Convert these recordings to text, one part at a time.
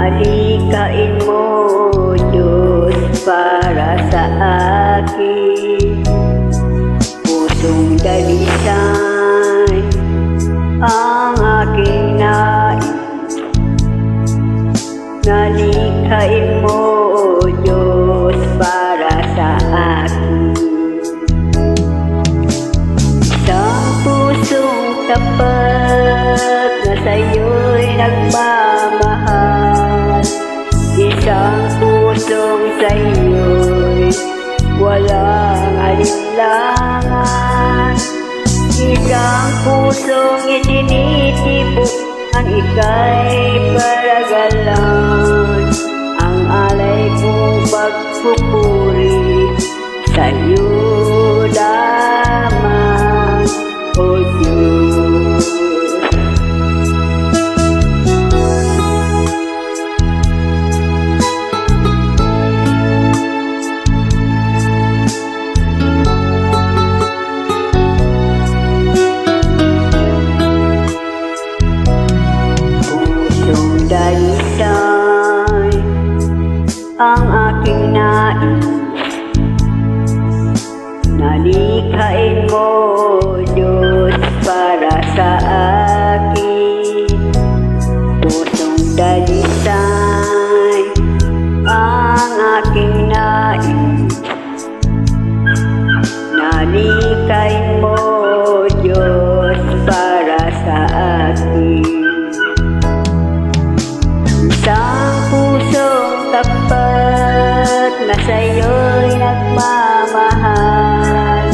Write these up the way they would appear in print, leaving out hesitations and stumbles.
Nalikhain mo, Diyos, para sa akin. Pusong dalisay ang aking nais. Nalikhain mo, Diyos, para sa akin. Isang pusong tapat na sa'yo'y nagmamahal. Isang pusong sa'yo'y walang alinlangan. Isang pusong itinitibok ang ika'y paragalan. Ang alay kong pagpupuri sa'yo lamang, O Diyos. Pusong dalisay ang aking nais. Nalikhain mo, Diyos, para sa akin. Pusong dalisay ang aking nais. Nalikhain mo, Diyos, para sa akin. Isang pusong tapat na sa'yo'y nagmamahal.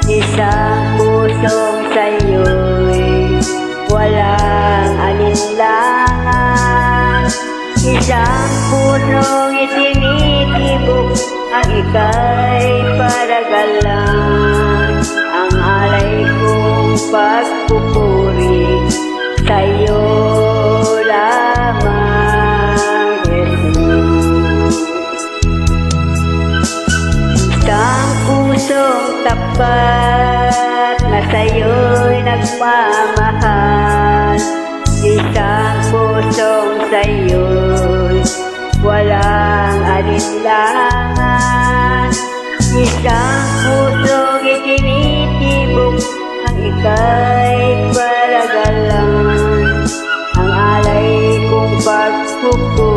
Isang pusong sa'yo'y walang alinlangan. Isang pusong itinitibok ang ika'y paragalan. Ang alay kong pagpupuri sa'yo lamang, Jesus. Isang pusong tapat na sa'yo'y nagmamahal. Isang pusong sa'yo'y walang alinlangan. Isang pusong itinitibok ang ika'y paragalan. Ang alay kong pagpupuri